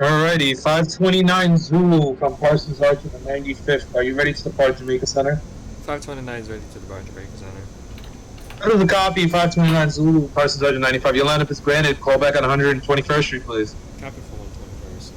Alrighty, 529 Zulu from Parsons Arch to the 95th. Are you ready to depart Jamaica Center? 529 is ready to depart Jamaica Center. Out of the copy, 529 Zulu, Parsons Arch to 95. Your lineup is granted. Call back on 121st Street, please. Copy for 121st.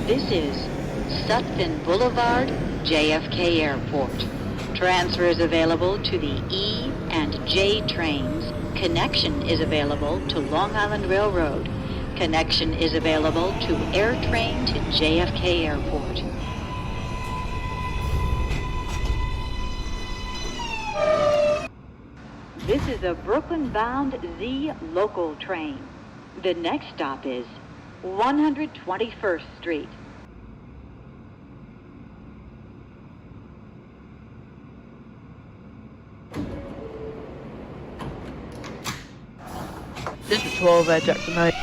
This is Sutphin Boulevard, JFK Airport. Transfer is available to the E and J trains. Connection is available to Long Island Railroad. Connection is available to AirTrain to JFK Airport. This is a Brooklyn-bound Z local train. The next stop is 121st Street. This is 12 at Jackson Heights.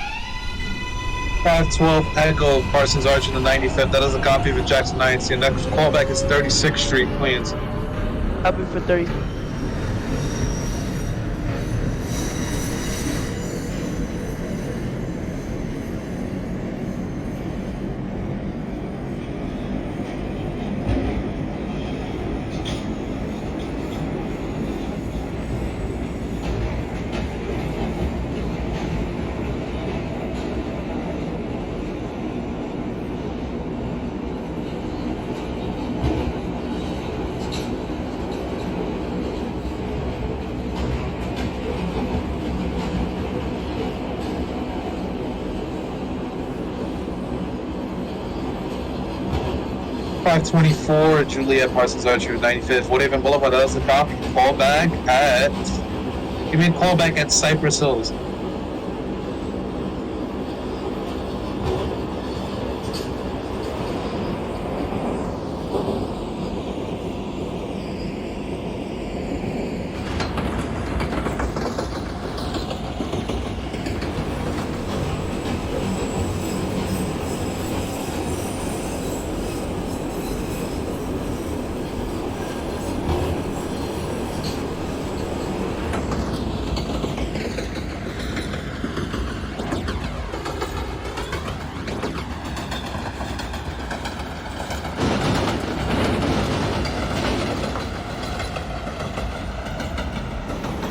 512 Echo, Parsons Arch to the 95th. That is a copy of Jackson Heights. Your next callback is 36th Street, Queens. Copy for 30. .524 Juliet, Parsons Arch to the 95th. Woodhaven Boulevard. That is a copy. Call back at... Give me a call back at Cypress Hills.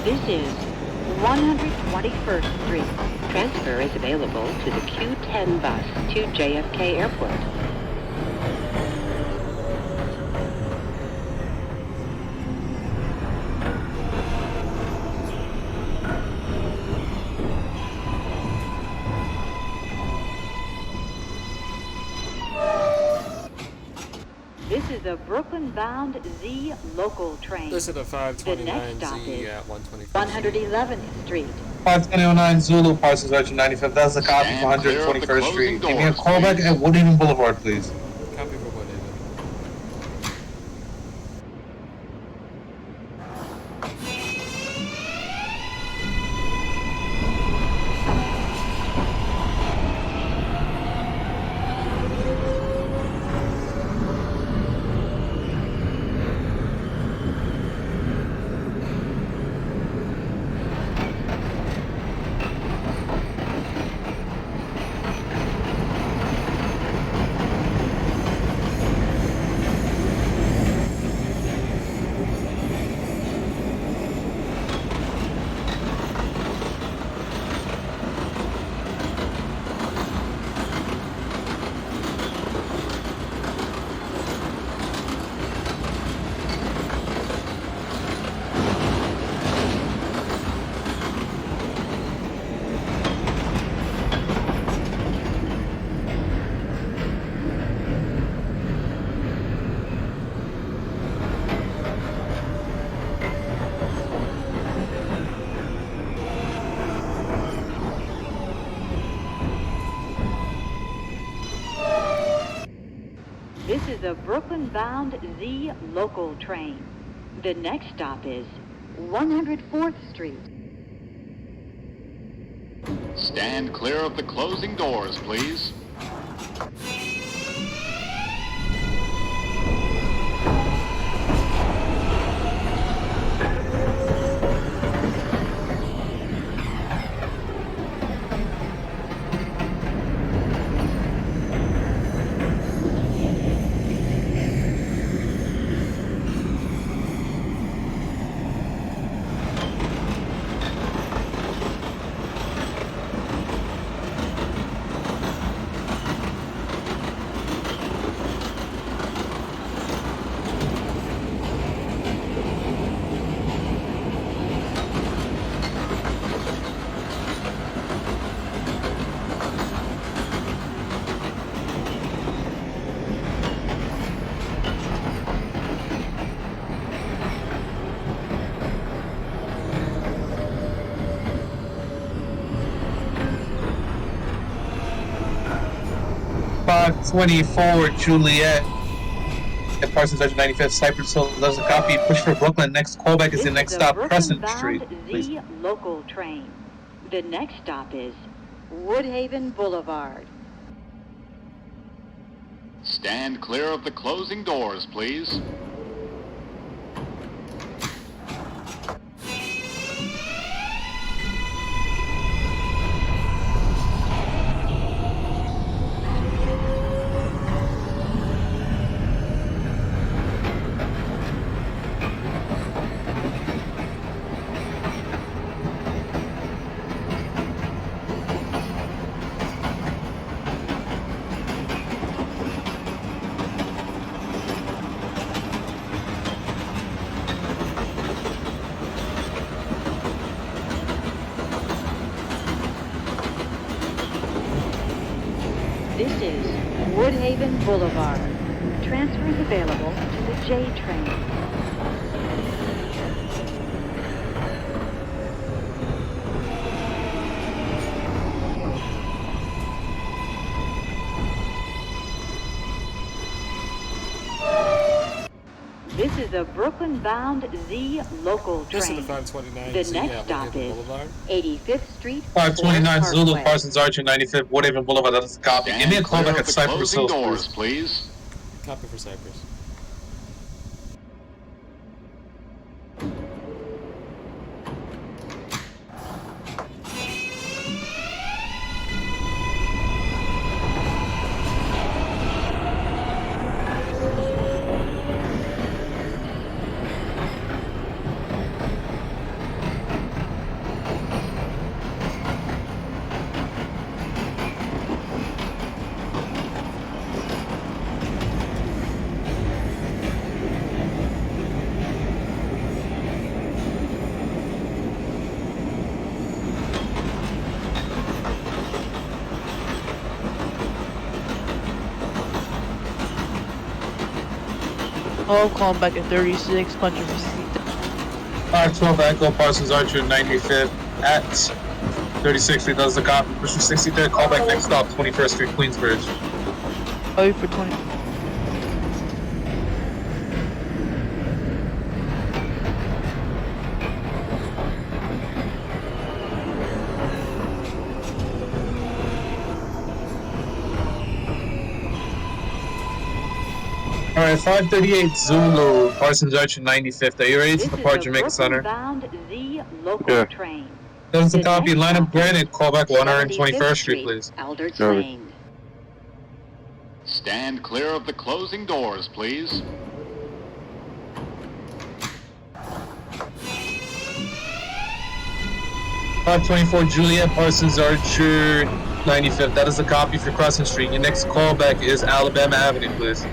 This is 121st Street. Transfer is available to the Q10 bus to JFK Airport. This is a Brooklyn-bound Z local train. This is the The 529 next stop Z is at 121st. 111th Street. 529 Zulu, Parsons Arch to 95th. That's a copy for 121st Street. Give me a call back at Woodhaven Boulevard, please. Copy for Woodhaven. is a Brooklyn-bound Z local train. The next stop is 104th Street. Stand clear of the closing doors, please. .524 Juliet at Parsons Archer 95th, Cypress Hill. There's a copy. Push for Brooklyn. Next callback is the next stop, Crescent Street. Please. Z local train. The next stop is Woodhaven Boulevard. Stand clear of the closing doors, please. This is Woodhaven Boulevard. Transfers available to the J train. This is a Brooklyn-bound Z local This is train. the 529 The Z next at stop Woodhaven is Boulevard. 85th Street. 529 Forest Zulu, Parkway. Parsons Archer 95th, Woodhaven Boulevard. That's a copy. Give me a Stand clear callback of at the Cypress closing Hill, doors, please. please. Copy for Cypress. Oh, calling back at 36, punching for 60. 512 Echo, Parsons Archer 95th at 36th Street. That's a copy. Push for 63rd, callback next stop, 21st Street, Queensbridge. Oh, for 20. Alright, 538 Zulu, Parsons Archer 95th. Are you ready This to is depart a Jamaica Center? Brooklyn-bound Z local Yeah. train. There's a The copy. next Line up stop is granted, callback 121st 75th Street, please. Alderts Sorry. Lane. Stand clear of the closing doors, please. .524 Juliet, Parsons Archer 95th. That is a copy for Crescent Street. Your next callback is Alabama Avenue, please.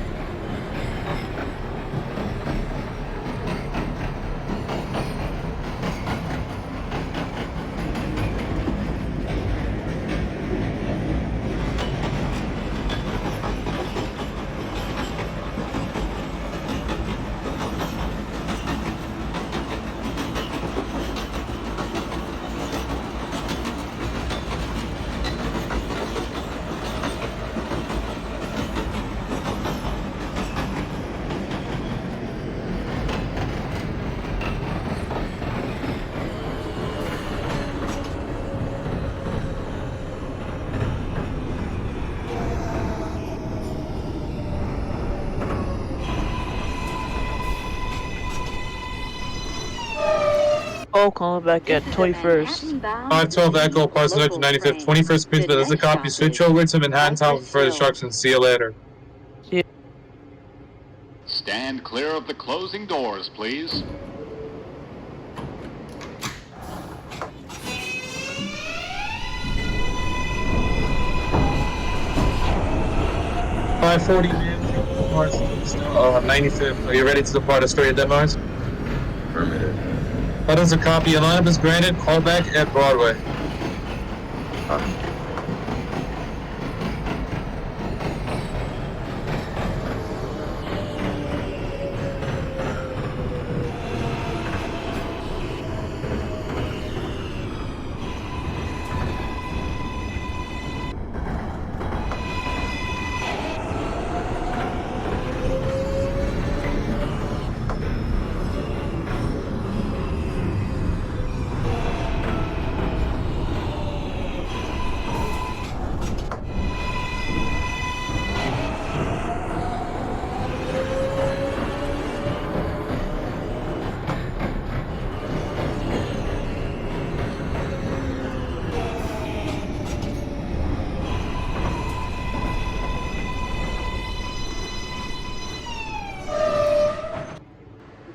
Oh, calling back at 21st. 512 Echo, Parsons Archer 95th, 21st Queensborough. There's a copy. Switch over to Manhattan Town for further instructions. See you later. Stand clear of the closing doors, please. $540 Parsons, 95th. Are you ready to depart Astoria Denmark? Affirmative. That is a copy. Your lineup is granted. Call back at Broadway.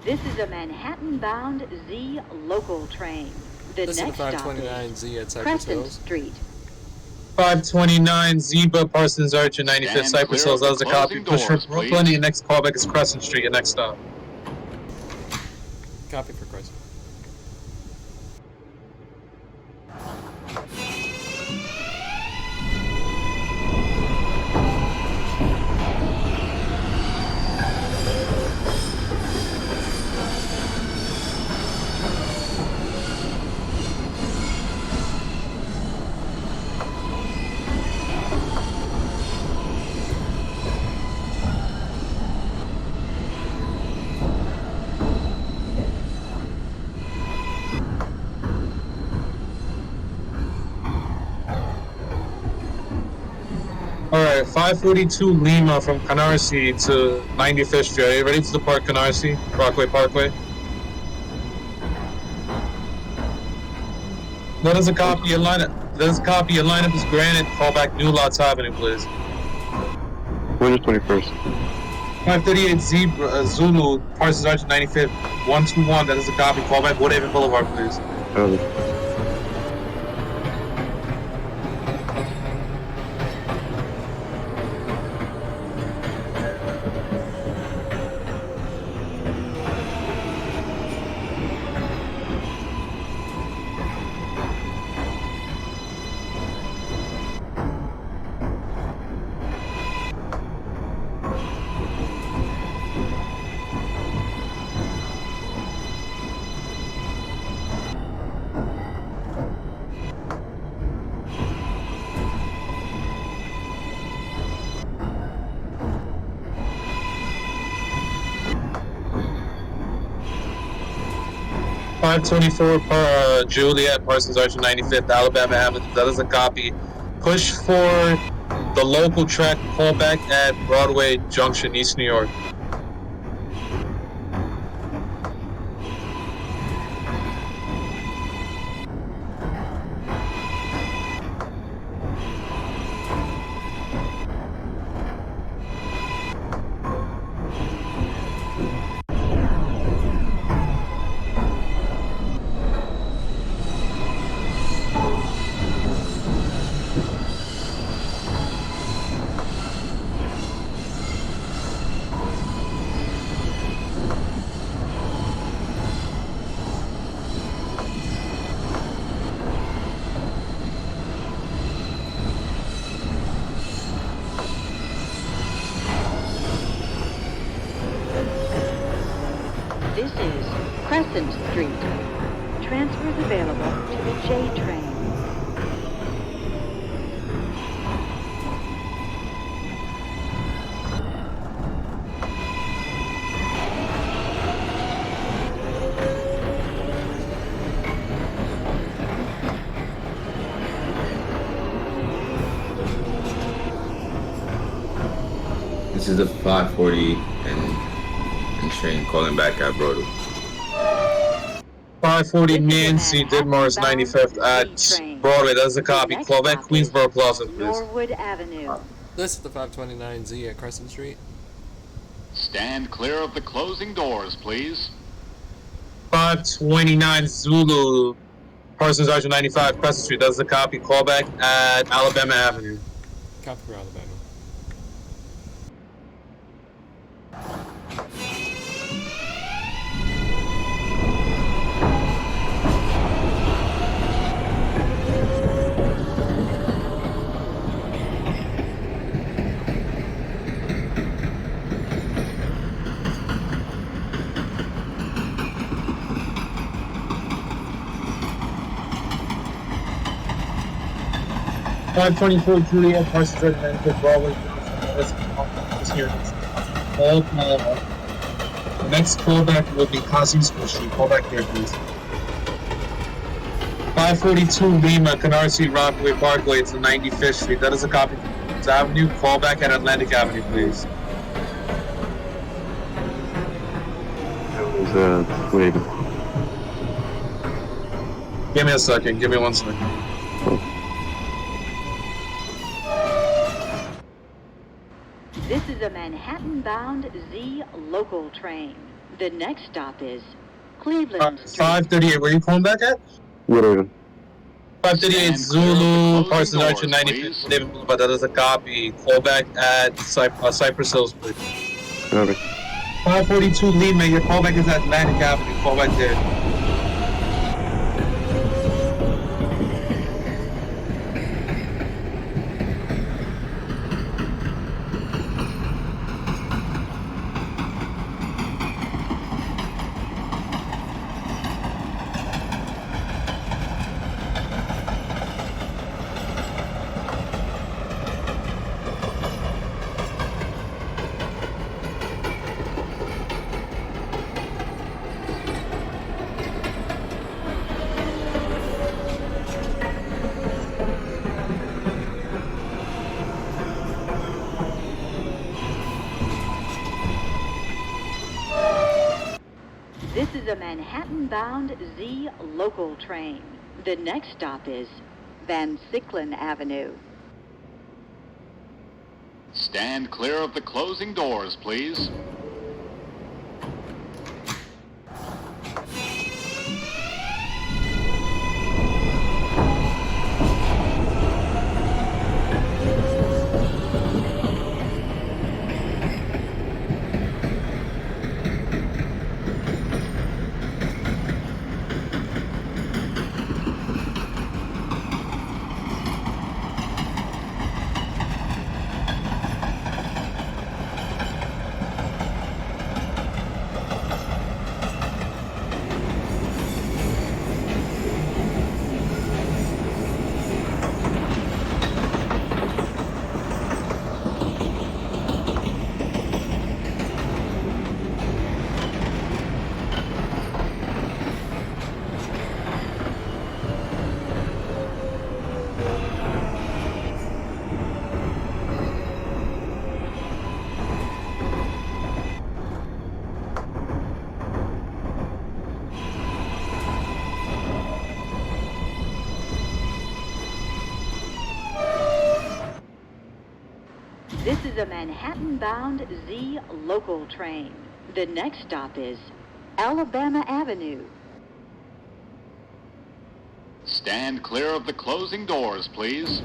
This is a Manhattan-bound Z local train. The Listen to next stop 529Z at is Cypress Crescent Hills. Street. 529 Zebra, Parsons Archer 95th, Stand Cypress clear Hills. of That was the a copy. closing Push for doors, Brooklyn. please. Your next callback is Crescent Street. Your next stop. Copy for Crescent. Alright, 542 Lima from Canarsie to 95th Street. Are you ready to depart Canarsie? Rockaway Parkway. That is a copy. Your lineup. That is a copy. Your lineup is granted. Call back New Lots Avenue, please. Where's the 21st? 538 Zebra, Zulu, Parsons Archer 95th, 121. That is a copy. Call back Woodhaven Boulevard, please. Juliet, Parsons Archer 95th, Alabama Avenue. That is a copy. Push for the local track. Call back at Broadway Junction, East New York. This is Crescent Street. Transfers available to the J train. This is the 540 and train calling back at Broadway. 540 This is a Nancy Didmar's Manhattan-bound 95th at Z train. Broadway. That is a The copy. next Call back stop Queensboro is Plaza, please. Norwood Avenue. This is the 529Z at Crescent Street. Stand clear of the closing doors, please. 529 Zulu, Parsons Archer 95, Crescent Street. That's a copy. Call back at Alabama Avenue. Copy for Alabama. Five 24 Juliet, Parsons Archer 95, Broadway. This here. All the next callback will be Cassius School Street. Call back there, please. 542 Lima, Canarsie Rockaway Parkway to 95th Street. That is a copy. Avenue. Call back at Atlantic Avenue, please. Wait. Give me a second. Give me 1 second. This is a Manhattan-bound Z local train. The next stop is Cleveland Street. 538. Where are you calling back at? Whatever. 538 Stand clear of the Zulu, closing Parsons Archer doors, 95th, please. David Boulevard. That is a copy. Call back at Cypress Hills, please. Okay. 542 Lima. Your callback is at Atlantic Avenue. Call back there. This is a Manhattan-bound Z local train. The next stop is Van Siclen Avenue. Stand clear of the closing doors, please. This is a Manhattan-bound Z local train. The next stop is Alabama Avenue. Stand clear of the closing doors, please.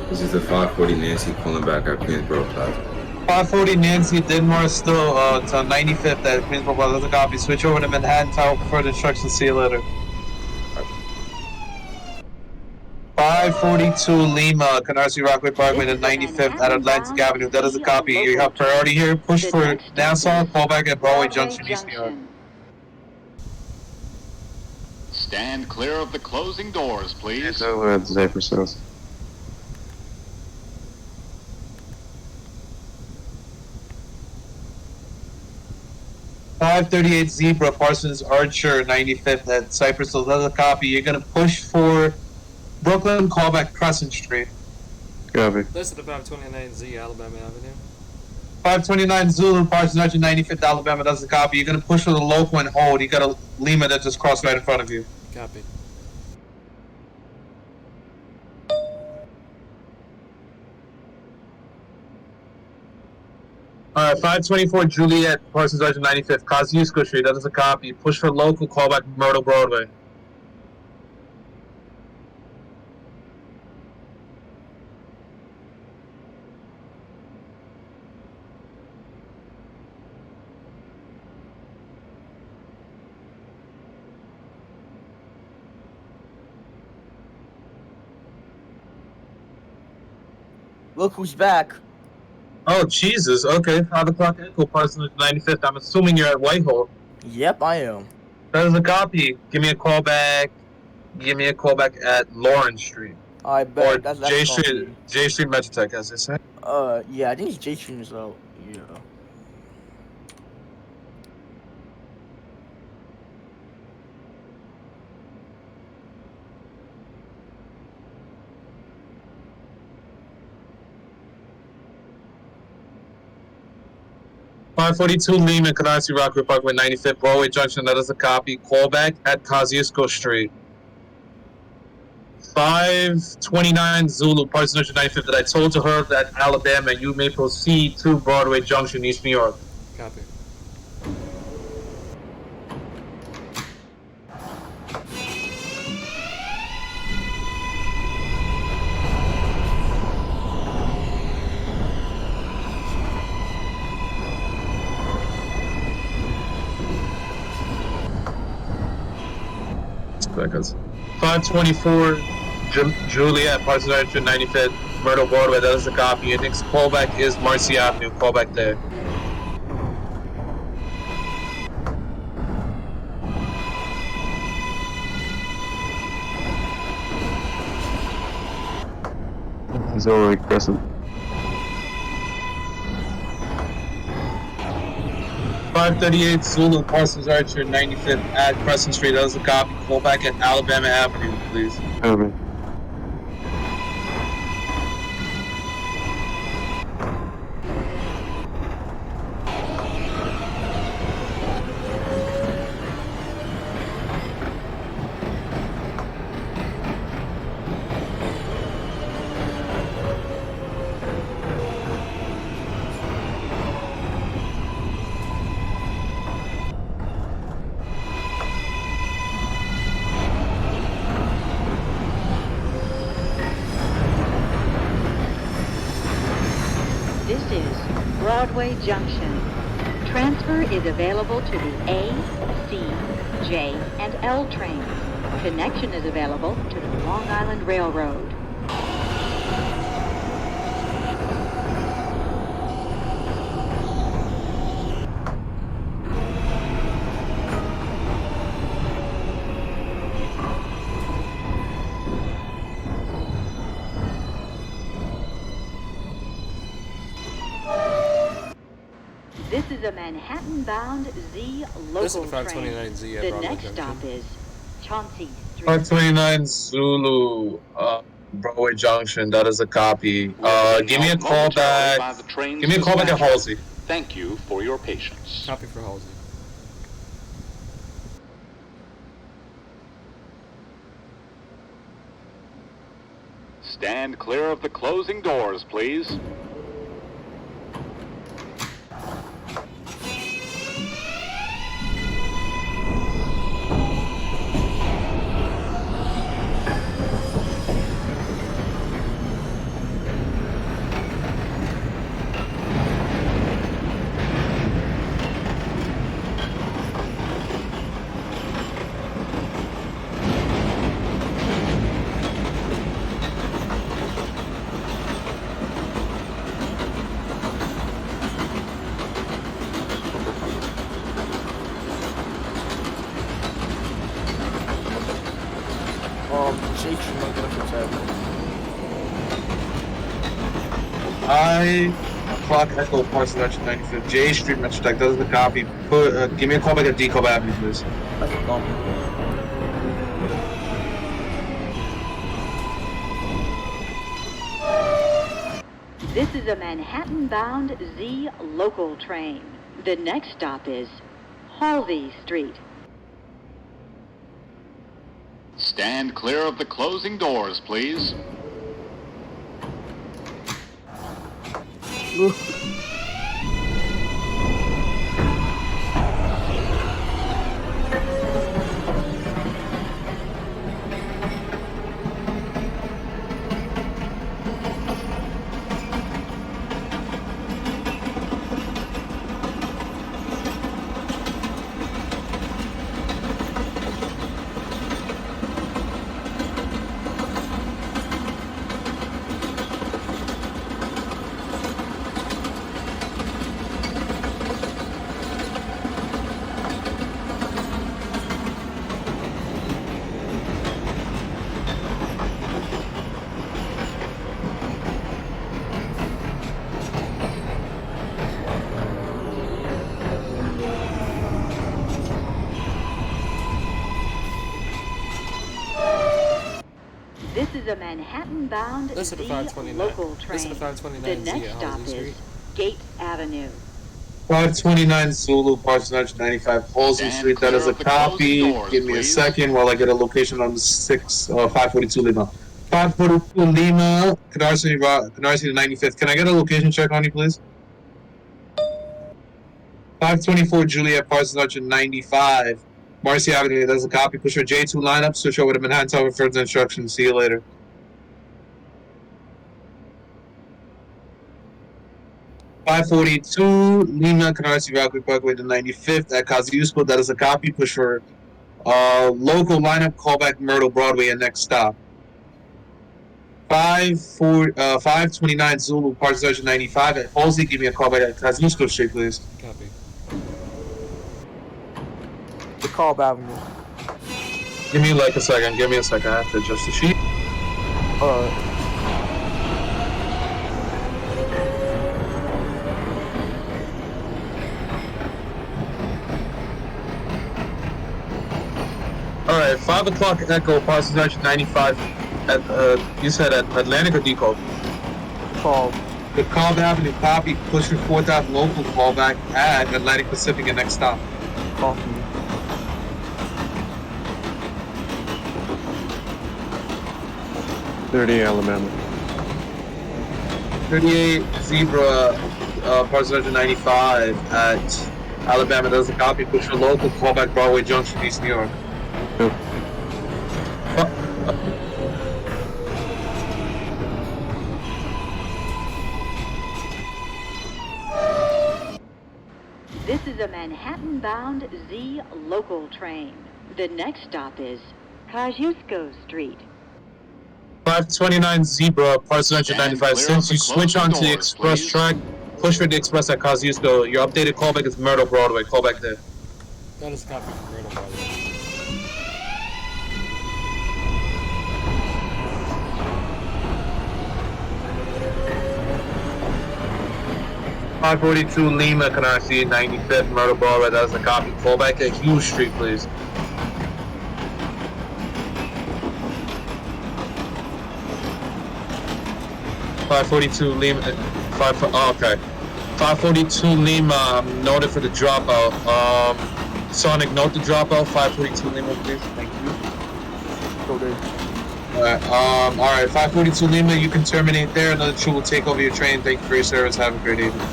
This is the 540 Nancy pulling back at Queensboro Plaza. 540 Nancy Denmark still to 95th at Queensboro Plaza. That's a copy. Switch over to Manhattan Tower for further instructions. See you later. 542 Lima, Canarsie Rockaway Parkway to 95th at Atlantic Avenue. That is a copy. You have priority here. Push for Nassau. Callback at Broadway Junction, East New York. Stand clear of the closing doors, please. So we're at Cypress Hills. .538 Zebra, Parsons Archer, 95th at Cypress Hills. That's a copy. You're going to push for Brooklyn, callback Crescent Street. Copy. This is the 529Z Alabama Avenue. 529 Zulu, Parsons Archer, 95th Alabama. That's a copy. You're going to push for the local and hold. You got a Lima that just crossed right in front of you. Copy. Alright, 524 Juliet, Parsons Archer, 95th, Kosciuszko Street. That is a copy. Push for local, callback Myrtle Broadway. Look who's back. Oh, Jesus. Okay. 5 o'clock Echo, Parsons 95th. I'm assuming you're at Whitehall. Yep, I am. That is a copy. Give me a call back. Give me a call back at Lawrence Street. I bet. Or that's J Street. J Street Metrotech, as they say. Yeah, I think it's J Street as well. Yeah. .542 Lehman, Canarsie Rockaway Parkway, 95th Broadway Junction. That is a copy. Callback at Kosciuszko Street. 529 Zulu, Parsons 95th. That I told to her that Alabama, you may proceed to Broadway Junction, East New York. Copy. Seconds. 524 Juliet, Parsons 95th, Myrtle Broadway. That is the copy. Your next callback is Marcy Avenue. Callback there. Zero Crescent. 538 Zulu, Parsons Archer, 95th at Crescent Street. That is a copy. Callback at Alabama Avenue, please. Copy. This is Broadway Junction. Transfer is available to the A, C, J, and L trains. Connection is available to the Long Island Railroad. This is a Manhattan-bound Z local This is the train. 529Z at The Broadway next Junction. stop is Chauncey Street. 529 Zulu, Broadway Junction. That is a copy. Give me a call back. Give me a call back at Halsey. Thank you for your patience. Copy for Halsey. Stand clear of the closing doors, please. Clock Echo Parsons Arch 95th. J Street Metro Tech. That is the copy. Give me a call back at Decob Avenue, please. That's a copy. This is a Manhattan-bound Z local train. The next stop is Halsey Street. Stand clear of the closing doors, please. This is a Manhattan-bound Listen to Z 529. local train. Listen to The 529 Z next at stop Halsey is Street. Gates Avenue. 529 Zulu, Parsons Arch 95, Halsey Stand Street. That is a clear of the closing copy. doors, Give me a please. second while I get a location on the 542 Lima. 542 Lima, Canarsie to 95th. Can I get a location check on you, please? 524 Juliet, Parsons Arch 95, Marcy Avenue. That's a copy. Push your J2 lineup. Switch over to Manhattan Tower for further instructions. See you later. 542 Lima, Canarsie Valkyrie Parkway to 95th at Kosciuszko. That is a copy. Push for local lineup. Callback Myrtle Broadway and next stop. 529 Zulu, Parsons Arch 95 at Halsey. Give me a call back at Kosciuszko Street, please. Copy. The Cobb Avenue. Give me like a second. Give me a second. I have to adjust the sheet. Alright, 5 o'clock Echo, Parsons Arch 95. You said at Atlantic or Deco? Cobb. The Cobb Avenue copy. Push your 4th Ave local callback at Atlantic Pacific and next stop. Copy. 30 Alabama. 38 Zebra, Parsons Arch 95 at Alabama. That's a copy. Push your local callback Broadway Junction, East New York. Yep. This is a Manhattan-bound Z local train. The next stop is Kosciuszko Street. 529 Zebra, Parsons Arch Stand 95. clear Since of the you switch closing onto the doors, express please. track, push for the express at Kosciuszko. Your updated callback is Myrtle Broadway. Callback there. That is a copy from Myrtle Broadway. .542 Lima, Canarsie 95th, Myrtle Broadway. That is a copy. Callback at Hughes Street, please. .542 Lima. Okay. 542 Lima. Noted for the dropout. Sonic, note the dropout. 542 Lima, please. Thank you. Go there. Alright, 542 Lima, you can terminate there. Another crew will take over your train. Thank you for your service. Have a great evening.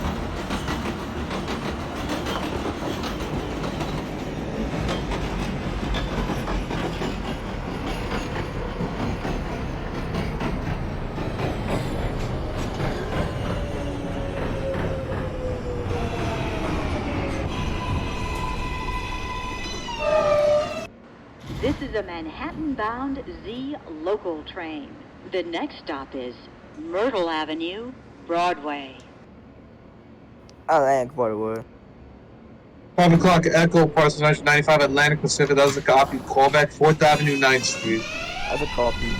This is a Manhattan-bound Z local train. The next stop is Myrtle Avenue, Broadway. Atlantic, by the way. 5 o'clock Echo, Parsons Arch 95, Atlantic Pacific. That was a copy. Callback 4th Avenue, 9th Street. That's a copy.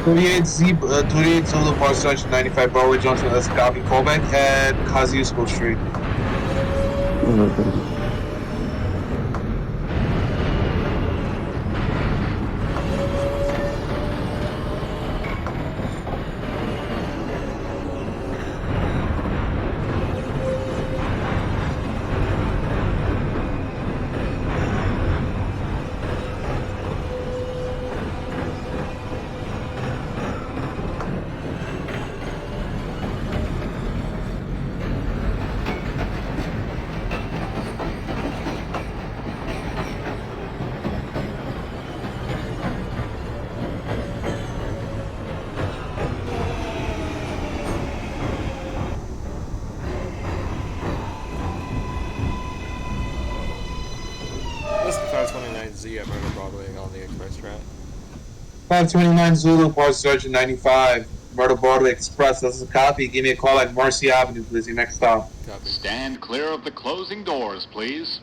28 Zulu, Park Junction, 95 Broadway Junction, that's a copy. Callback at Kosciuszko Street. This is the 529Z at Murder Broadway on the express track. 529 Zulu, Park Junction, 95 Myrtle Broadway Express, that's a copy. Give me a call at Marcy Avenue, please. Your next stop. Copy. Stand clear of the closing doors, please.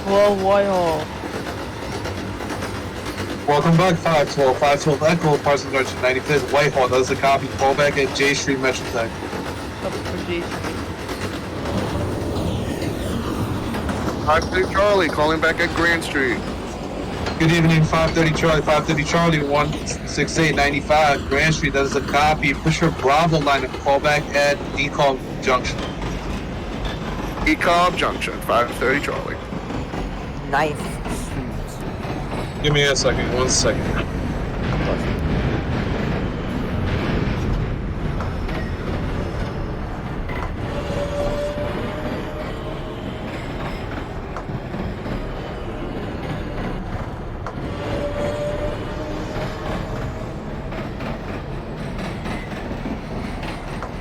Whoa, Whitehall. Welcome back, 512. 512 Echo, Park Junction, 95th Whitehall, that's a copy. Callback at J Street Metrotech. Up for J Street. 530 Charlie, calling back at Grand Street. Good evening, 530 Charlie, 530 Charlie, 16895 Grand Street, that is a copy. Pusher Bravo line of callback at DCOM Junction. ECOB Junction, 530 Charlie. 9th Give me a second, 1 second.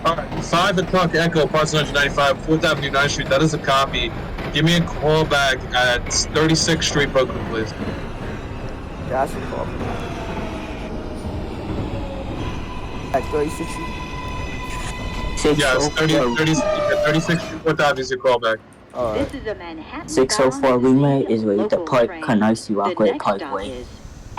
Alright, 5 o'clock Echo, Park 195, 4th Avenue, 9th Street, that is a copy. Give me a call back at 36th Street, Brooklyn, please. That's a call. At 36 Street. Yeah, it's 36th Street, 4th Avenue is your call back. Alright. This is a Manhattan 604 Lima is ready to local Park train. Canarsie Rockaway The next stop Parkway. is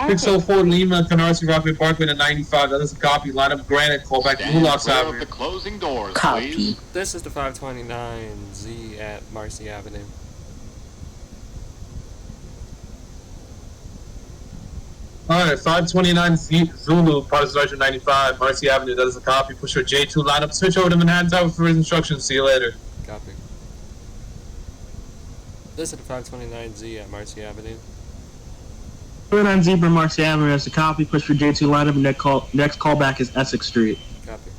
604 Lima, Canarsie Rockaway Parkway to 95, that is a copy. Line up Granite, call back Stand Mulox clear of Avenue. the closing doors, Copy. please. This is the 529Z at Marcy Avenue. Alright, 529 Zulu, Park Junction 95, Marcy Avenue, that is a copy. Push your J2 line up, switch over to Manhattan Tower for his instructions. See you later. Copy. This is the 529Z at Marcy Avenue. 29 Zebra Marcy Avenue as a copy. Push for J2 lineup. Next callback is Essex Street. Copy.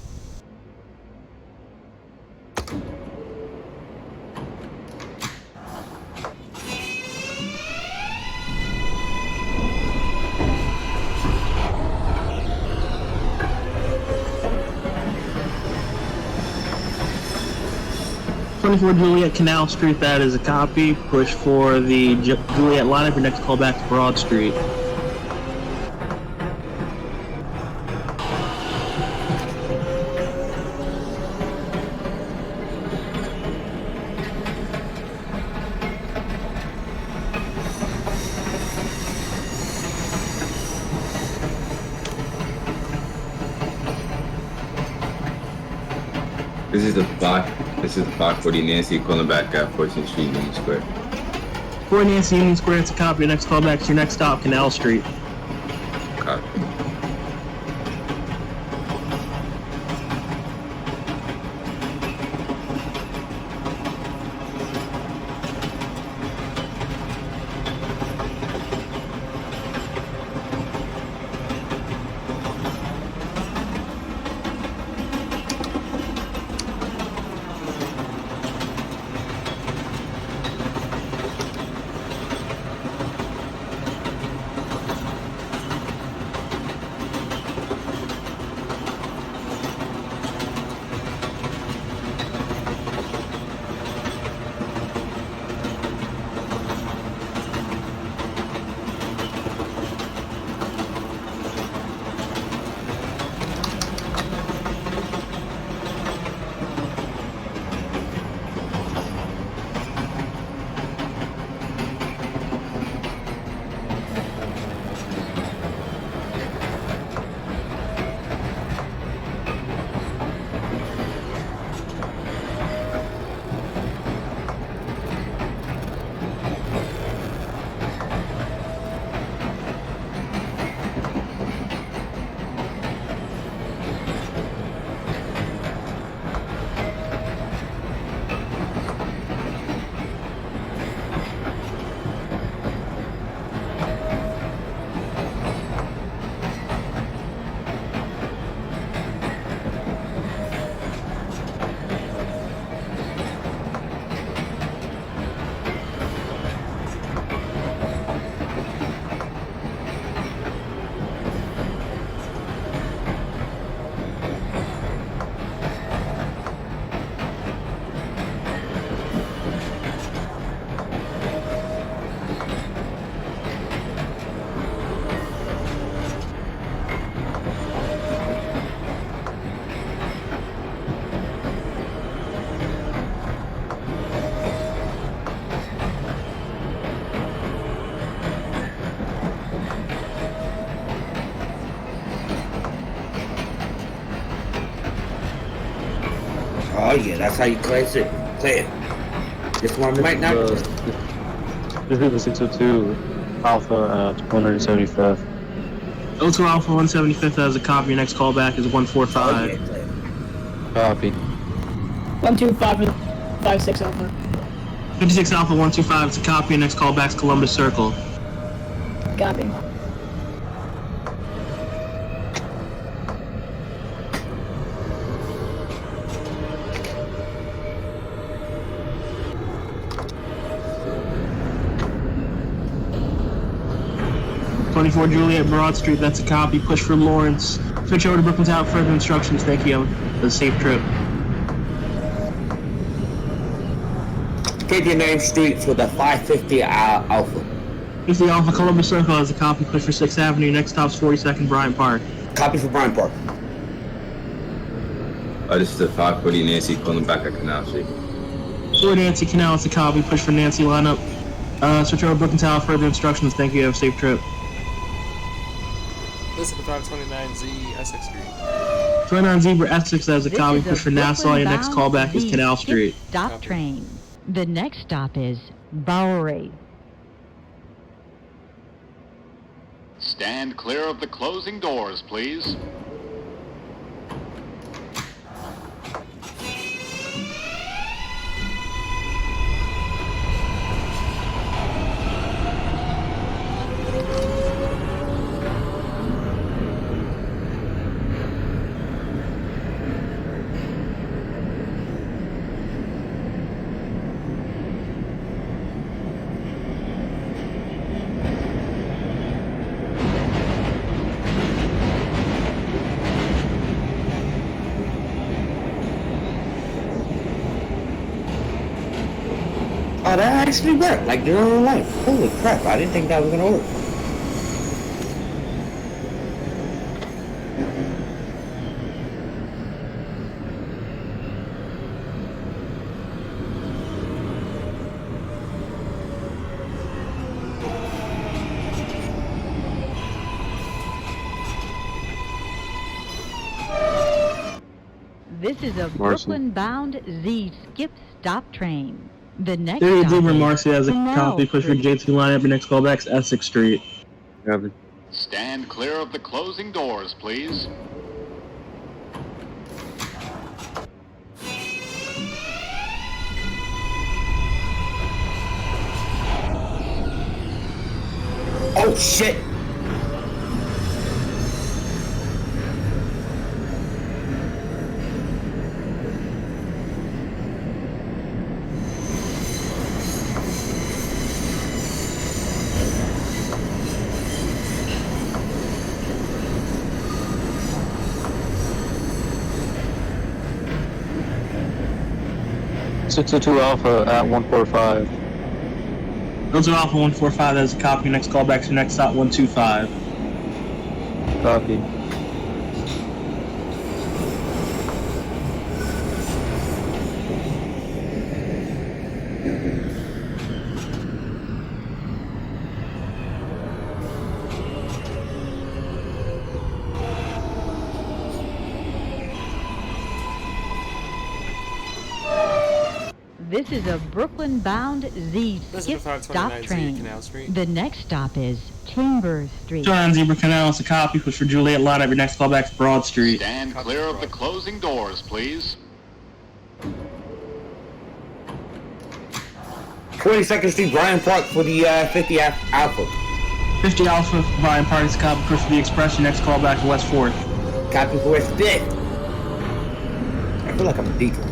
Juliet Canal Street, that is a copy. Push for the Juliet lineup. Your next callback to Broad Street. This is the 540 Nancy calling back at 14th Street, Union Square. 4 Nancy Union Square, it's a copy. Your next call back to your next stop, Canal Street. Copy. Oh yeah, that's how you play it. Play it. This one might not. This is the 602 Alpha at 175th. 02 Alpha 175th has a copy. Your next call back is 145. Oh, yeah, play it. Copy. 125 56 Alpha. 56 Alpha 125, it's a copy. Your next call back is Columbus Circle. Copy. '24 Juliet Broad Street, that's a copy. Push for Lawrence. Switch over to Brooklyn Tower for further instructions. Thank you. Have a safe trip. 59th Street for the 550 Alpha. 50 Alpha Columbus Circle has a copy. Push for 6th Avenue. Next stop's 42nd Bryant Park. Copy for Bryant Park. This is the 540 Nancy calling back at Canal Street. 4 Nancy Canal, it's a copy. Push for Nancy lineup. Switch over to Brooklyn Tower for further instructions. Thank you. Have a safe trip. This is the 529Z Essex Street. 29 Zebra Essex has a This copy. is a Push for Nassau. Your next Brooklyn-bound callback is Canal Street. Stop Copy. train. The next stop is Bowery. Stand clear of the closing doors, please. Oh, that actually worked, like in real life. Holy crap, I didn't think that was gonna work. This is a Marcy. Brooklyn-bound Z skip stop train. The next 38 stop Zebra is Marcy has a Canal copy. Push for Street. J2 line up. Your next callback's Essex Street. Copy. Stand clear of the closing doors, please. Oh shit! .602 Alpha at 145. Those are Alpha 145. That's a copy. Next callback's your next stop 125. Copy. This is a Brooklyn-bound Z This is skip the stop 529Z train. Canal Street. The next stop is Timber Street. John Zebra Canal. It's a copy. Push for Juliet line up. Your next callback's Broad Street. Stand clear of the closing doors, please. 22nd Street, Bryant Park for the 50 Alpha. 50 Alpha, Brian Party's copy. Push for the Express. Your next callback to West 4th. Copy for West 5th. I feel like I'm a deacon.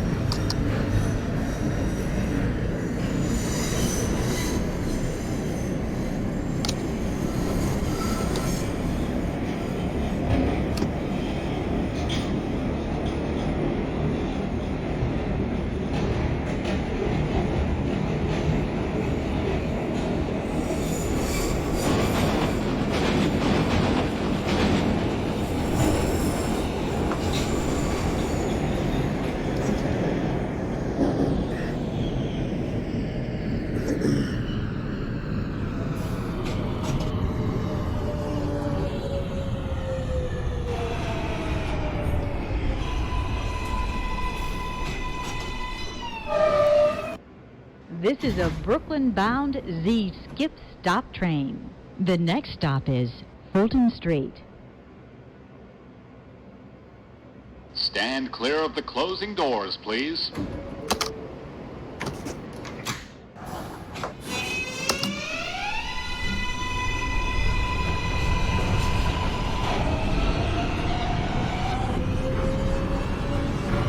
This is a Brooklyn-bound Z skip stop train. The next stop is Fulton Street. Stand clear of the closing doors, please.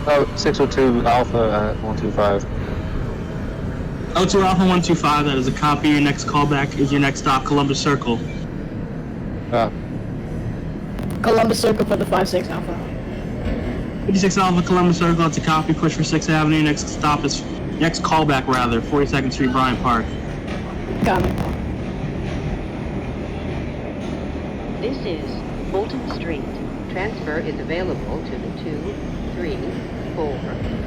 Oh, 602 Alpha at 125. 02 Alpha 125. That is a copy. Your next callback is your next stop, Columbus Circle. Columbus Circle for the 56 Alpha. 56 Alpha, Columbus Circle. It's a copy. Push for 6th Avenue. Next stop is next callback rather, 42nd Street, Bryant Park. Copy. This is Fulton Street. Transfer is available to the 2, 3, 4,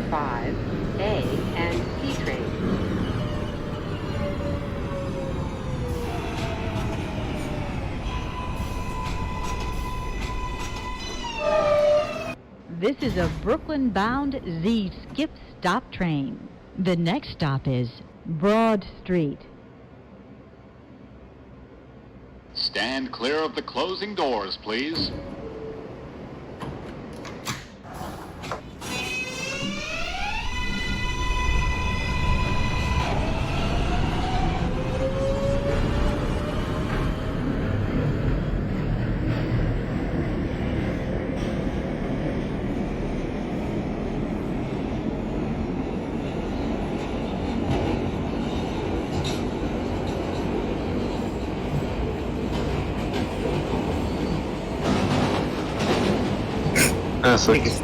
5, A, and C trains. This is a Brooklyn-bound Z skip stop train. The next stop is Broad Street. Stand clear of the closing doors, please. Essex.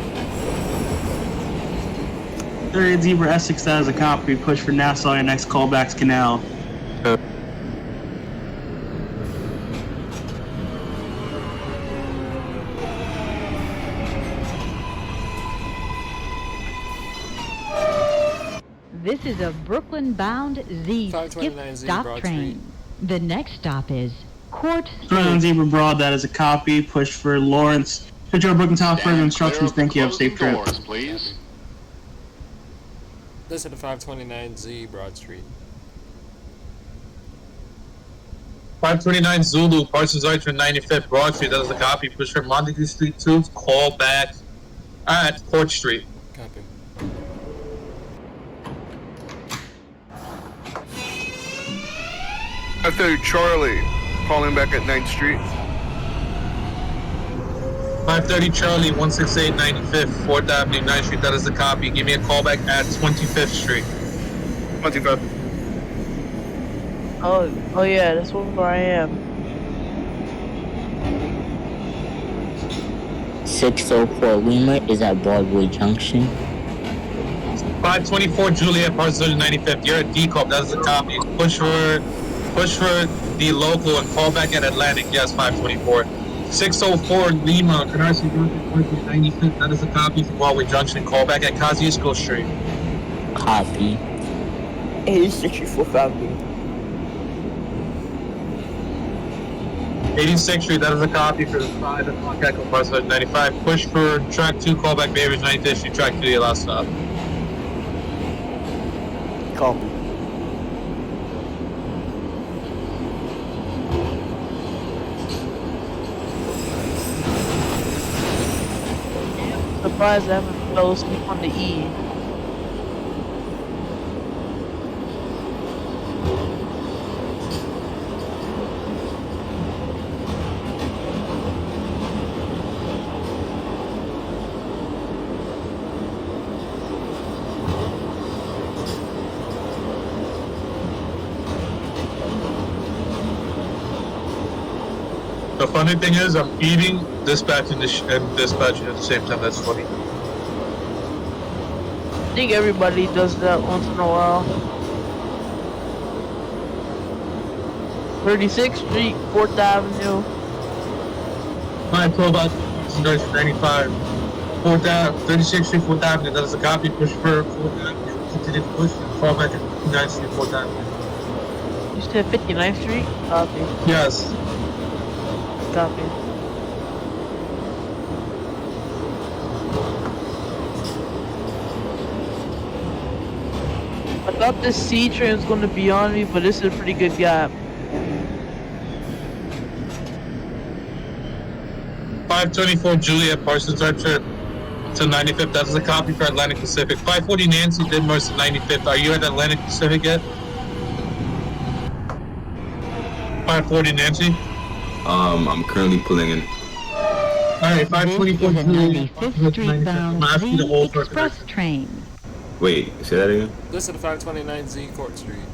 38 Zebra Essex. That is a copy. Push for Nassau. Your next callback's Canal. This is a Brooklyn-bound Z skip 529Z stop Broad train. The next stop is Court Street. 39 Zebra Broad. That is a copy. Push for Lawrence. Switch over Brooklyn Tower, further Stand instructions. clear of Thank you. the Have a safe closing trip. doors, please. This is the 529Z Broad Street. 529 Zulu, Parsons Archer, 95th Broad Street. That is a copy. Push for Montague Street 2. Call back at Court Street. Copy. I thought Charlie calling back at 9th Street. 530 Charlie, 168 95th, 4th Avenue, 9th Street. That is the copy. Give me a call back at 25th Street. 25. Oh yeah, that's where I am. 604 Lima is at Broadway Junction. 524 Juliet, Parsons Archer, 95th. You're at D-Corp. That is the copy. Push for the local and call back at Atlantic. Yes, 524. 604 Lima, Canarsie Road, 95th. That is a copy from Broadway Junction. Call back at Kosciuszko Street. Copy. 84th Avenue. 86th Street, that is a copy for the 5 o'clock Echo Parsons Archer, 95. Push for track 2, call back Bay Ridge, 95th Street, track 2, your last stop. Copy. Surprised I haven't fell asleep on the E. The funny thing is, I'm eating, dispatching, and dispatching at the same time. That's funny. I think everybody does that once in a while. 36th Street, 4th Avenue. 512 out, 95. 4th Ave, 36th Street, 4th Avenue. That is a copy. Push for 4th Avenue. Continue to push and call back at 59th Street, 4th Avenue. You said 59th Street? Copy. Yes. Copy. I thought this C train was gonna be on me, but this is a pretty good gap. 524 Juliet, Parsons Archer to 95th. That is a copy for Atlantic Pacific. 540 Nancy, Didmars to 95th. Are you at Atlantic Pacific yet? 540 Nancy. I'm currently pulling in. Alright, 524 This is a Juliet. 95th Street bound I'm asking the whole Z Express train. Wait, say that again? This is the 529Z Court Street.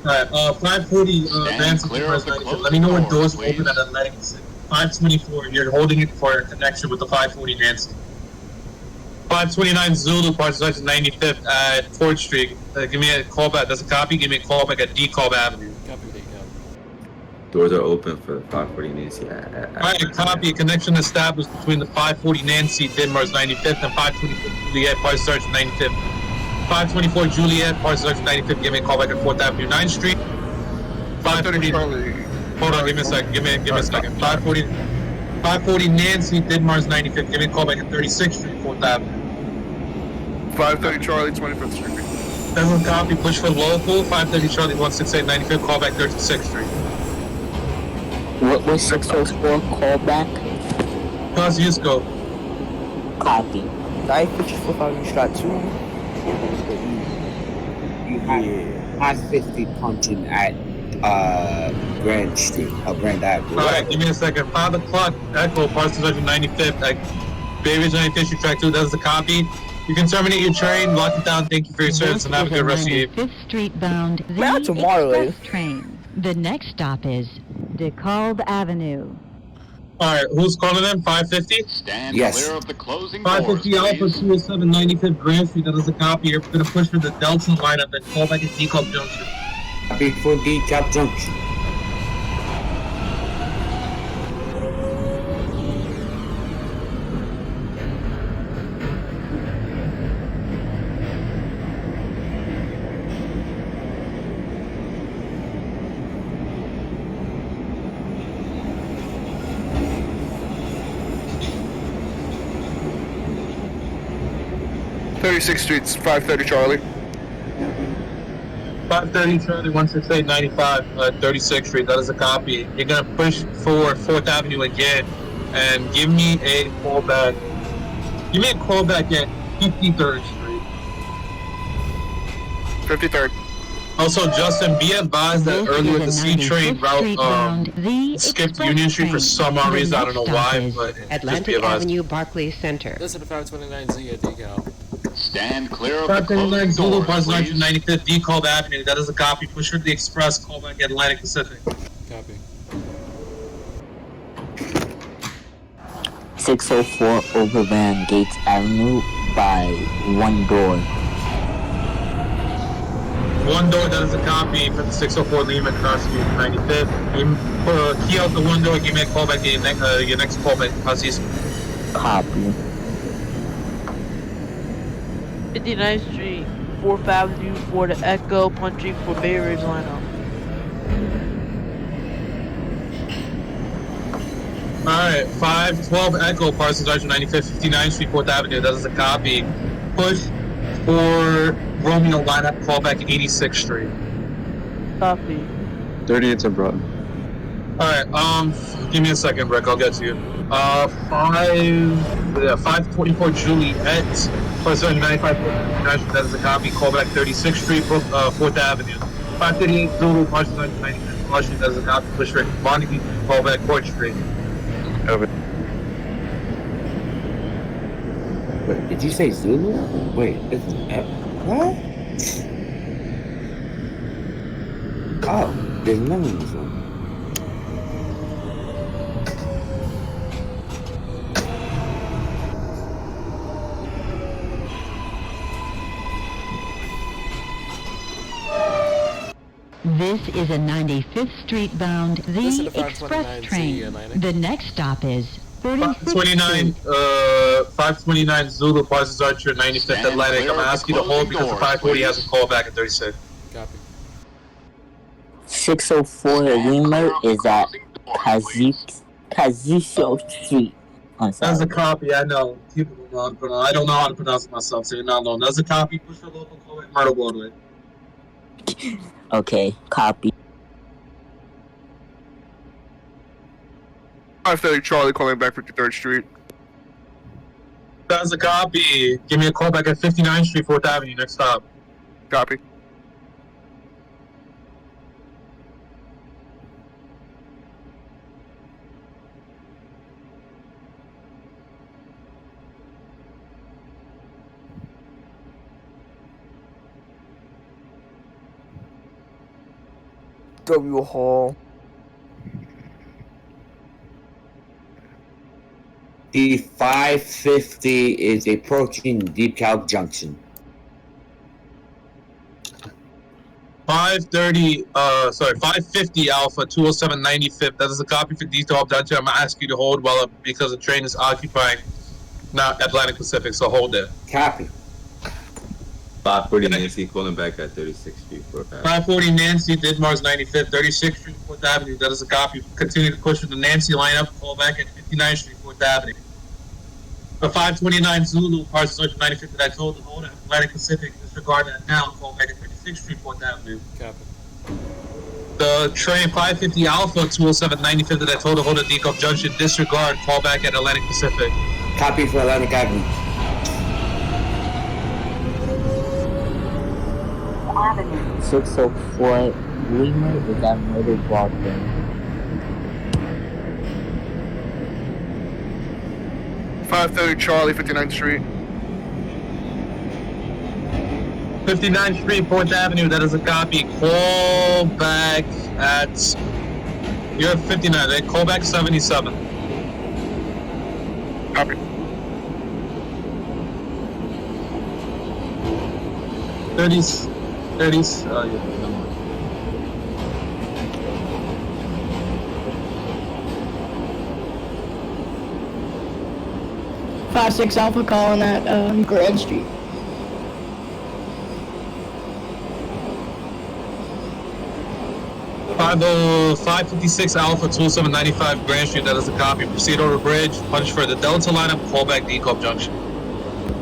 Alright, 540 Nancy, clear Didmars of the 95th. Let me know when closing doors doors, open at Atlantic Pacific. 524, you're holding it for a connection with the 540 Nancy. 529 Zulu, Parsons Archer 95th at 4th Street. Give me a call back. That's a copy. Give me a call back at D-Cobb Avenue. Copy, D, copy. Doors are open for the 540 Nancy. Alright, copy. A connection established between the 540 Nancy, Didmars 95th, and 524 Juliet, Parsons Archer 95th. 524 Juliet, Parsons Archer 95th. Give me a call back at 4th Avenue, 9th Street. 530 Charlie. Hold on, give me a second. Give me a second. 540 Nancy, Didmars 95th. Give me a call back at 36th Street, 4th Avenue. 530 Charlie, 25th Street. Doesn't copy. Push for local. 530 Charlie, 168 95th. Call back 36th Street. What was 604 callback? Kosciuszko. Copy. 954th Avenue, Strat 2. You have 50 punching at Grand Street, Grand Avenue. Alright, give me a second. 5 o'clock Echo, Parsons Archer 95th at Bay Ridge 95th Street, track 2. That's the copy. You can terminate your train, lock it down. Thank you for your service, and have a good rest of your evening. 5th Street bound Z Well, tomorrow, Express train. The next stop is DeKalb Avenue. Alright, who's calling in? 550? Stand Yes. clear of the closing doors, 550 Alpha please. 207 95th Grand Street. That is a copy. You're going to push for the Delta lineup and call back at D-Club Junction. Before D-Cap Junction. 36th Street's 530 Charlie. 530 Charlie, 168 95, 36th Street. That is a copy. You're gonna push for 4th Avenue again, and give me a callback. Give me a callback at 53rd Street. 53rd. Also, Justin, be advised that earlier the C train route skipped Union Street for some odd reason. I don't know why, but just be Atlantic advised. Avenue, Barclays Center. Listen to 529Z at decal. Stand clear of the 539 closing Zulu, doors, President please. 95th, Decalb Avenue. That is a copy. Push for the express callback at Atlantic Pacific. Copy. 604 Overland Gates Avenue by one door. One door, that is a copy for the 604 Lima Cross Street 95th. Key out the one door, give me a call back to your next call back. Copy. 59th Street, 4th Avenue for the Echo, punching for Bay Ridge lineup. Alright, 512 Echo, Parsons Archer 95th, 59th Street, 4th Avenue. That is a copy. Push for Romeo lineup, callback 86th Street. Copy. 38's a Broad. Alright, give me a second, Rick, I'll get to you. 524 Juliet, Parsons 95th, that is a copy, callback 36th Street, 4th Avenue. 538 Zulu, Parsons Archer 95th, that is a copy, push for Montague, callback 4th Street. Over. Wait, did you say Zulu? Wait, it's what? Oh, there's none in this one. This is a 95th Street bound Listen The to Express 529Z train. Atlantic. The next stop is 529, 529 Zulu, Parsons Archer, 95th Stand Atlantic. I'm clear gonna of ask the you to hold closing because the doors, 540 has a please. call back at 36. Copy. 604 Lima is at Kazisho Street. I'm That's a sorry. copy, I know. People don't know how to pronounce. I don't know how to pronounce it myself, so you're not alone. That's a copy. Push for local call back Myrtle Broadway. Okay, copy. 530 Charlie calling back 53rd Street. That's a copy. Give me a call back at 59th Street, 4th Avenue. Next stop. Copy. W Hall. The 550 is approaching Deep Calc Junction. 550 Alpha, 207 95th. That is a copy for detail Dante. I'm gonna ask you to hold because the train is occupying not Atlantic Pacific, so hold it. Copy. 540 Nancy calling back at 36th Street. 540 Nancy, Didmar's 95th, 36th Street, 4th Avenue. That is a copy. Continue to push with the Nancy lineup. Call back at 59th Street, 4th Avenue. The 529 Zulu, Parsons Archer 95th, that I told to hold at Atlantic Pacific. Disregard that now. Call back at 56th Street, 4th Avenue. Copy. The train 550 Alpha, 207 95th, that I told to hold at Decop Junction. Disregard. Call back at Atlantic Pacific. Copy for Atlantic Avenue. 604 Lima is at Myrtle Broadway. .530 Charlie, 59th Street. 59th Street, 4th Avenue, that is a copy. Call back at... You're at 59, right? Call back 77. Copy. 30s. Oh, yeah, never mind. Five 6 Alpha calling at Grand Street. Five 556 Alpha, 2795 Grand Street, that is a copy. Proceed over bridge, punch for the Delta lineup, call back Decop Junction.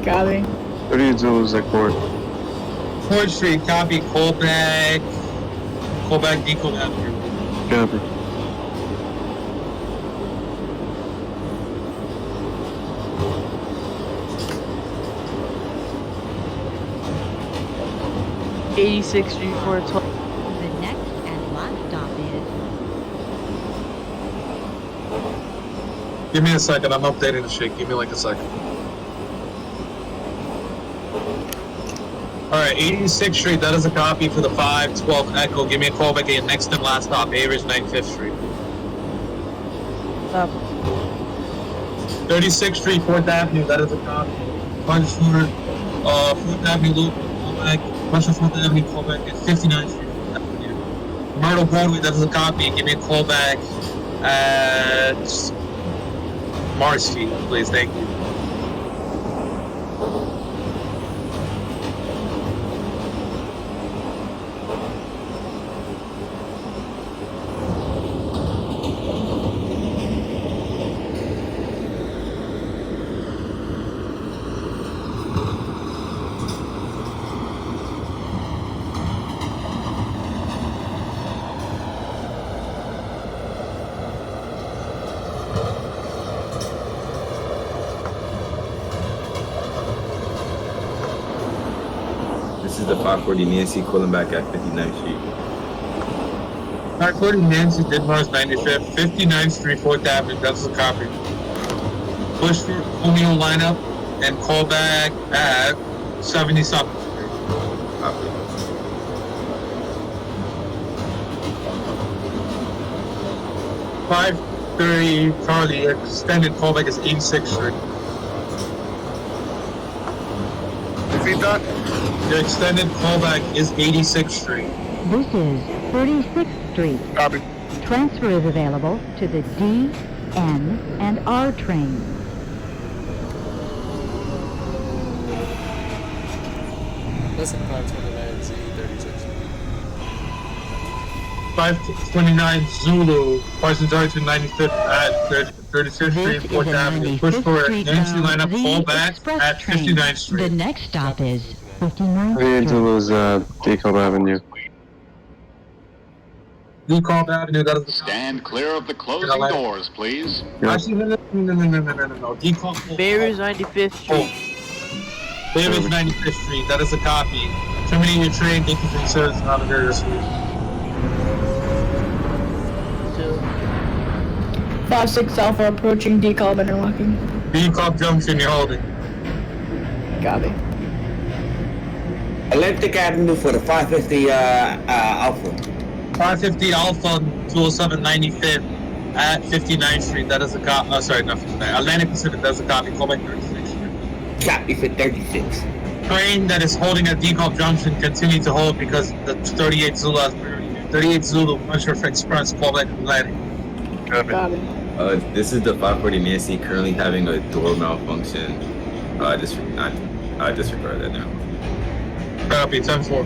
Copy. 38 Zulu's at court. 4th Street, copy, callback Deco Avenue. Copy. '86th Street for a toll. The next and last stop is Give me a second, I'm updating the shit. Give me like a second. Alright, 86th Street, that is a copy for the 512 Echo. Give me a call back at next and last stop, Ridge-95th Street. 36th Street, 4th Avenue, that is a copy. Punch for 4th Avenue loop, call back. Punch for 4th Avenue, call back at 59th Street, 4th Avenue. Myrtle Broadway, that is a copy. Give me a call back at Mars Street, please, thank you. This is the 540 Nancy calling back at 59th Street. 540 Nancy, Denmar's 95th, 59th Street, 4th Avenue, that's the copy. Push for Romeo lineup and call back at 70 something Street. Copy. Five 30 Charlie, extended callback is 86th Street. Repeat that. The extended callback is 86th Street. This is 36th Street. Copy. Transfer is available to the D, N, and R trains. Listen, 529Z, 36. 529 Zulu, Parsons Archer 95th at 36th Street, 4th Avenue. Push for Nancy lineup, callback at 59th Street. The next stop is 59th 38 Street. Zulu's Deco Avenue. Decall Avenue, that is the Stand clear of the closing doors, please. Actually, no. Decall. Bears 95th Street. Bears 95th Street, that is a copy. Terminate your train, thank you for your service, not a very sweet. 5-6 Alpha approaching decal interlocking. Decall Junction, you're holding. Copy. Atlantic Avenue for the 550 Alpha. 550 Alpha 207 95th at 59th Street, that is a copy. Sorry, not 59. Atlantic Pacific, that's a copy. Call back 36th Street. Copy for 36. Train that is holding at Decall Junction continue to hold because the 38 Zulu has 38 Zulu, Puncher Express, call back Atlantic. Copy. This is the 540 Nancy currently having a door malfunction. Disregard that now. Copy, 10-4.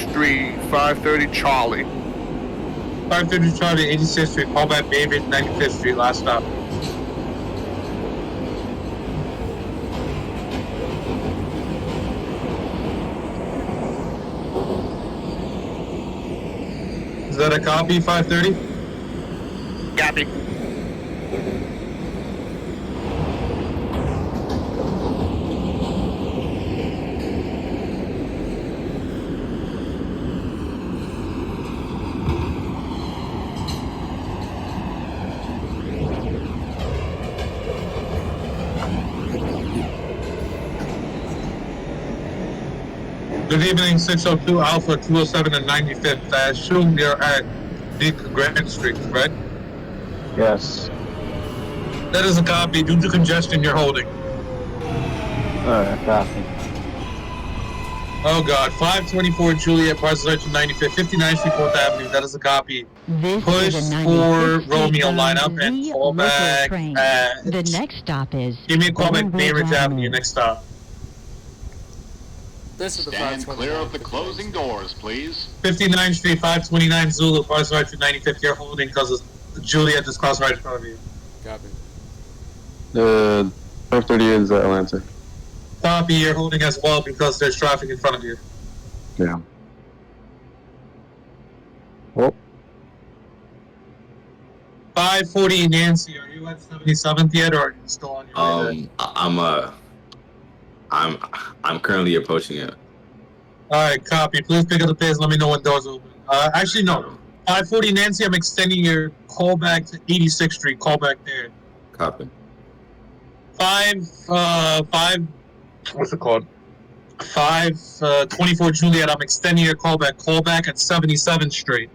Street, 530 Charlie. 530 Charlie, 86th Street, call back David, 95th Street, last stop. Is that a copy, 530? Copy. Good evening, 602 Alpha 207 and 95th. I assume you're at Grand Street, right? Yes. That is a copy. Due to congestion, you're holding. Alright, copy. Oh God, 524 Juliet, Parsons Archer 95th, 59th Street, 4th Avenue. That is a copy. This Push is a for 95th Street Romeo bound lineup and Z call local back train. at... The next stop is Give me a call back, Golden Bay Ridge Ridge Avenue, next stop. This is the Stand 529. clear of the closing doors, please. 59th Street, 529 Zulu, Parsons Archer 95th. You're holding because of Juliet just crossed right in front of you. Copy. 538 is Atlanta. Copy, you're holding as well because there's traffic in front of you. Yeah. Well, 540 Nancy, are you at 77th yet, or are you still on your way there? I'm currently approaching it. Alright, copy. Please pick up the pace. Let me know when doors open. Actually, no. 540 Nancy, I'm extending your call back to 86th Street. Call back there. Copy. 524 Juliet, I'm extending your call back. Call back at 77th Street.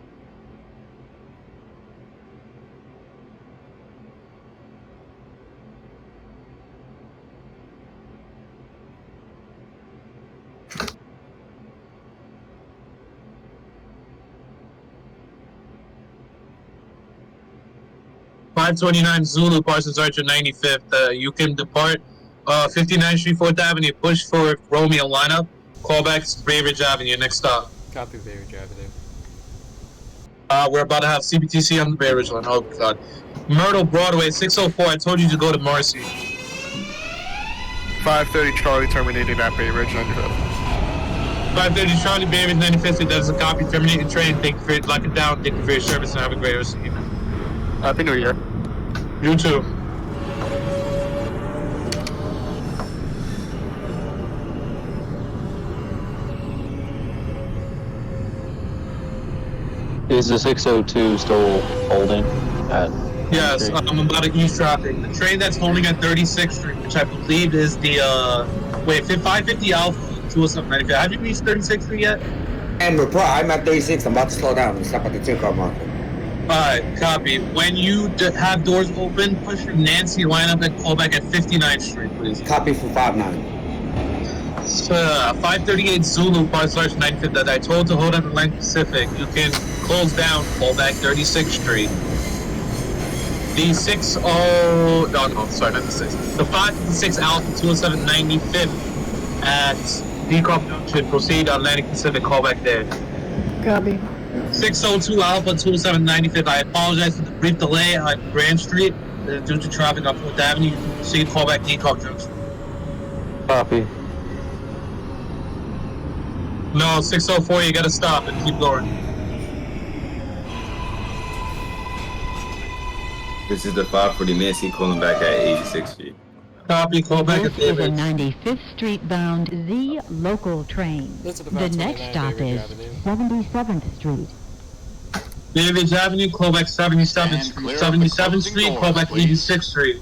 .529 Zulu, Parsons Archer 95th. You can depart 59th Street, 4th Avenue. Push for Romeo lineup. Callbacks, Bay Ridge Avenue. Next stop. Copy Bay Ridge Avenue. We're about to have CBTC on the Bay Ridge line. Oh, God. Myrtle Broadway, 604. I told you to go to Marcy. 530 Charlie terminating at Bay Ridge 95th. 530 Charlie, Bay Ridge 95th. That is a copy. Terminating train. Thank you for lock it down. Thank you for your service and have a great rest of the evening. Happy New Year. You too. is the 602 still holding at? Yes, I'm about to ease traffic. The train that's holding at 36th Street, which I believe is the, 550 Alpha 20795. Have you reached 36th Street yet? And bro, I'm at 36. I'm about to slow down and stop at the takeoff marker. Alright, copy. When you have doors open, push for Nancy lineup and call back at 59th Street, please. Copy for 59. 538 Zulu, Parsons 95th, that I told to hold at Atlantic Pacific. You can close down, call back 36th Street. The 60, no, sorry, not the 6. The 556 Alpha 207 95th at Decop Junction. Proceed on Atlantic Pacific, call back there. Copy. 602 Alpha 207 95th. I apologize for the brief delay on Grand Street due to traffic on 4th Avenue. You can proceed, call back Decop Junction. Copy. No, 604, you gotta stop and keep going. This is the 540 Nancy calling back at 86th Street. Copy, call back This at is a David. 95th Street bound Z local train. This is the The next 529 stop Bay Ridge is Avenue. 77th Street. David's Avenue, call back 77th Stand Street. clear of the 77th closing Street, doors, call back please. 86th Street.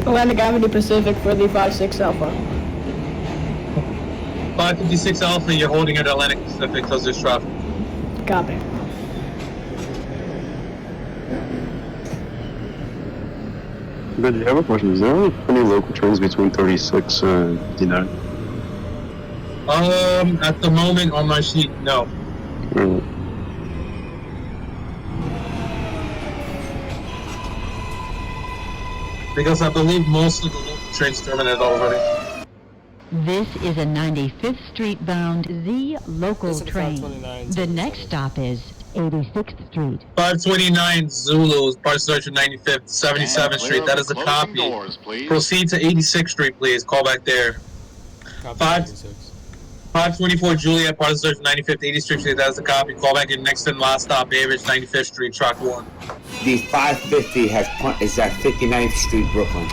Atlantic Avenue Pacific for the 56 Alpha. 556 Alpha, you're holding at Atlantic Pacific because there's traffic. Copy. But I have a question. Is there any local trains between 36 and 59? At the moment on my sheet, no. Because I believe most of the local trains terminated already. This is a 95th Street bound Z local This is the train. 529 The next stop is 86th Street. 529 Zulu, Parsons Archer 95th, 77th Stand Street. clear That of is the a closing copy. doors, please. Proceed to 86th Street, please. Call back there. Copy 5 86. 524 Juliet, Parsons Archer 95th, 86th Street. That is a copy. Call back in next and last stop, Bay Ridge 95th Street, track 1. The 550 is at 59th Street, Brooklyn.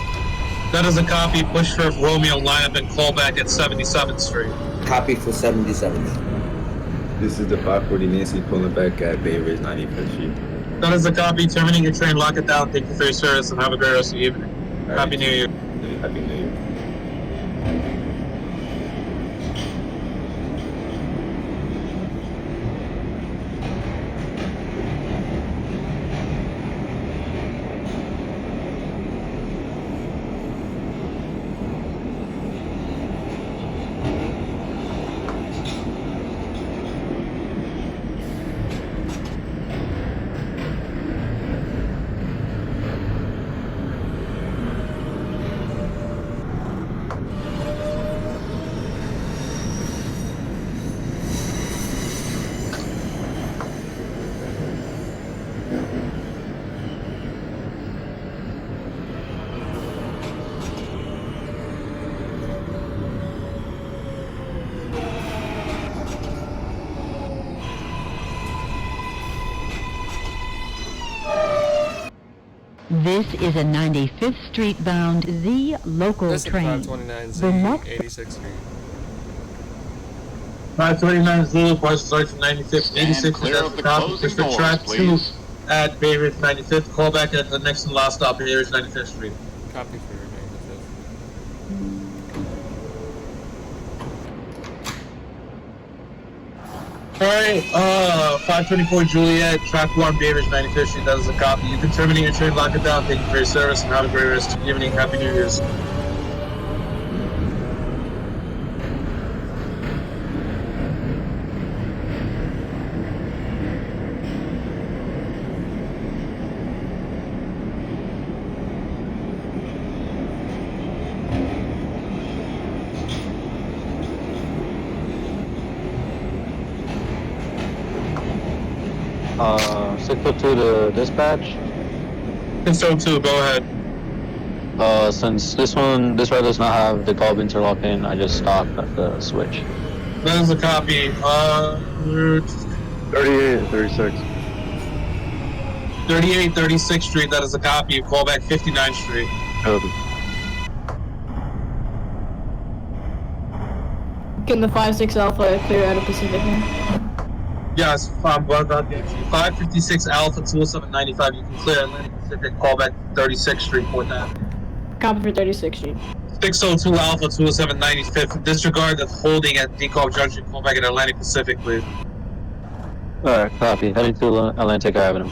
That is a copy. Push for Romeo lineup and call back at 77th Street. Copy for 77th. This is the 540 Nancy pulling back at Bay Ridge 95th Street. That is a copy. Terminating your train, lock it down. Thank you for your service and have a great rest of the evening. All Happy right. New Year. Happy New Year. This is a 95th Street bound Z local This is train. 529Z, The next 86th Street. 529 Zulu, Bus starts from 95th, Stand 86th, clear and of that's the the copy. closing Just for doors, track 2 please. at Bay Ridge 95th. Call back at the next and last stop, Bay Ridge 95th Street. Copy for 95th. Alright, 524 Juliet, track 1, Bay Ridge 95th Street. That is a copy. You can terminate your train, lock it down. Thank you for your service and have a great rest of the evening. Happy New Year's. Uh, 602 to dispatch. 602, go ahead. Since this route does not have the bulb interlocking, I just stopped at the switch. That is a copy. 38, 36. 38, 36th Street, that is a copy. Call back 59th Street. Copy. Can the 5-6 Alpha clear out of Pacific now? Yes, well done, DMG. 556 Alpha 20795, you can clear Atlantic Pacific, call back 36th Street, Port Ave. Copy for 36th Street. 602 Alpha 20795, disregard the holding at Decop Junction, call back at Atlantic Pacific, please. Alright, copy. Heading to Atlantic Avenue.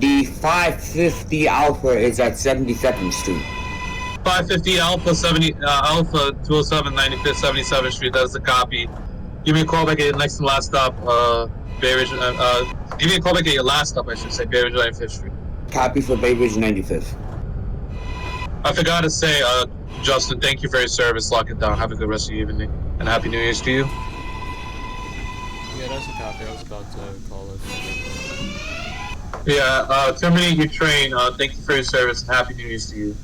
The 550 Alpha is at 72nd Street. 550 Alpha 207 95th 77th Street, that is the copy. Give me a call back at your next and last stop, Bay Ridge, give me a call back at your last stop, I should say, Bay Ridge 95th Street. Copy for Bay Ridge 95th. I forgot to say, Justin, thank you for your service. Lock it down. Have a good rest of your evening. And Happy New Year's to you. Yeah, that's a copy. I was about to call it. Yeah, terminate your train. Thank you for your service and Happy New Year's to you.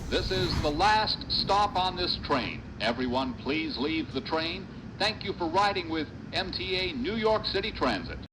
This is the last stop on this train. Everyone, please leave the train. Thank you for riding with MTA New York City Transit.